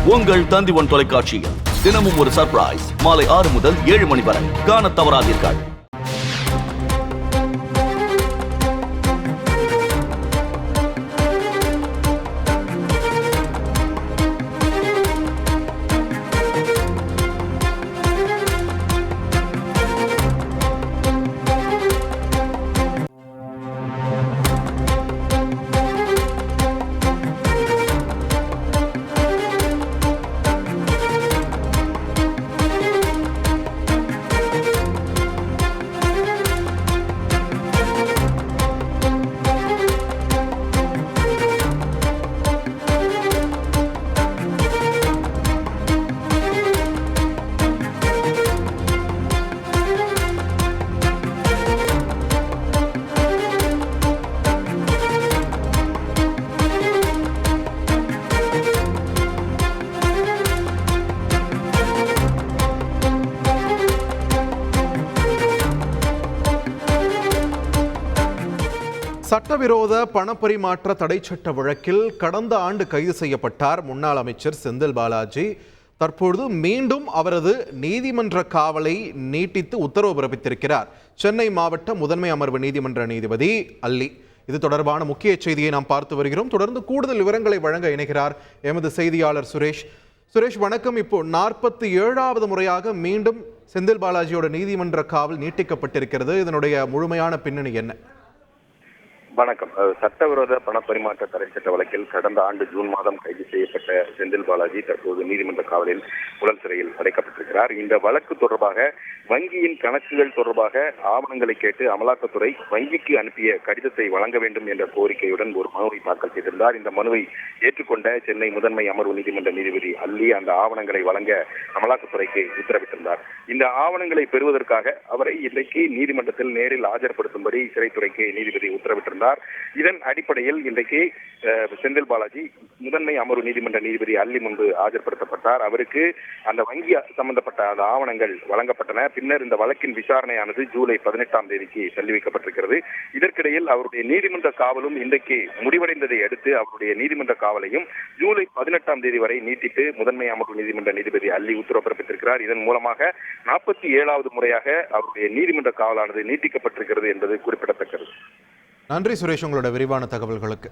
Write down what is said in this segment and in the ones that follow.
உங்கள் தந்தி1 தொலைக்காட்சியில் தினமும் ஒரு சர்ப்ரைஸ் மாலை 6 முதல் 7 மணி வரை காணத் தவறாதீர்கள். சட்டவிரோத பணப்பரிமாற்ற தடை சட்ட வழக்கில் கடந்த ஆண்டு கைது செய்யப்பட்டார் முன்னாள் அமைச்சர் செந்தில் பாலாஜி. தற்பொழுது மீண்டும் அவரது நீதிமன்ற காவலை நீட்டித்து உத்தரவு பிறப்பித்திருக்கிறார் சென்னை மாவட்ட முதன்மை அமர்வு நீதிமன்ற நீதிபதி அல்லி. இது தொடர்பான முக்கிய செய்தியை நாம் பார்த்து வருகிறோம். தொடர்ந்து கூடுதல் விவரங்களை வழங்க இணைகிறார் எமது செய்தியாளர் சுரேஷ். சுரேஷ் வணக்கம். இப்போ 47வது முறையாக மீண்டும் செந்தில் பாலாஜியோட நீதிமன்ற காவல் நீட்டிக்கப்பட்டிருக்கிறது. இதனுடைய முழுமையான பின்னணி என்ன? வணக்கம். சட்டவிரோத பணப்பரிமாற்ற தடை சட்ட வழக்கில் கடந்த ஆண்டு ஜூன் மாதம் கைது செய்யப்பட்ட செந்தில் பாலாஜி தற்போது நீதிமன்ற காவலில் புழல் சிறையில் அடைக்கப்பட்டிருக்கிறார். இந்த வழக்கு தொடர்பாக வங்கியின் கணக்குகள் தொடர்பாக ஆவணங்களை கேட்டு அமலாக்கத்துறை வங்கிக்கு அனுப்பிய கடிதத்தை வழங்க வேண்டும் என்ற கோரிக்கையுடன் ஒரு மனுவை தாக்கல் செய்திருந்தார். இந்த மனுவை ஏற்றுக்கொண்ட சென்னை முதன்மை அமர்வு நீதிமன்ற நீதிபதி அல்லி அந்த ஆவணங்களை வழங்க அமலாக்கத்துறைக்கு உத்தரவிட்டிருந்தார். இந்த ஆவணங்களை பெறுவதற்காக அவரை இன்றைக்கு நீதிமன்றத்தில் நேரில் ஆஜர்படுத்தும்படி சிறைத்துறைக்கு நீதிபதி உத்தரவிட்டிருந்தார். இதன் அடிப்படையில் இன்றைக்கு செந்தில் பாலாஜி முதன்மை அமர்வு நீதிமன்ற நீதிபதி அல்லி முன்பு ஆஜர்படுத்தப்பட்டார். அவருக்கு அந்த வங்கி சம்பந்தப்பட்ட அந்த ஆவணங்கள் வழங்கப்பட்டன. பின்னர் இந்த வழக்கின் விசாரணையானது ஜூலை 18ஆம் தேதிக்கு தள்ளி வைக்கப்பட்டிருக்கிறது. இதற்கிடையில் அவருடைய நீதிமன்ற காவலும் இன்றைக்கு முடிவடைந்ததை அடுத்து அவருடைய நீதிமன்ற காவலையும் ஜூலை 18ஆம் தேதி வரை நீட்டித்து முதன்மை அமர்வு நீதிமன்ற நீதிபதி அல்லி உத்தரவு பிறப்பித்திருக்கிறார். இதன் மூலமாக 47வது முறையாக அவருடைய நீதிமன்ற காவலானது நீட்டிக்கப்பட்டிருக்கிறது என்பது குறிப்பிடத்தக்கது. நன்றி சுரேஷ், உங்களோட விரிவான தகவல்களுக்கு.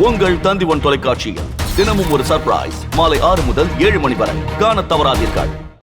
உங்கள் தந்தி1 தொலைக்காட்சியில் தினமும் ஒரு சர்ப்ரைஸ் மாலை 6 முதல் 7 மணி வரை காணத் தவறாதீர்கள்.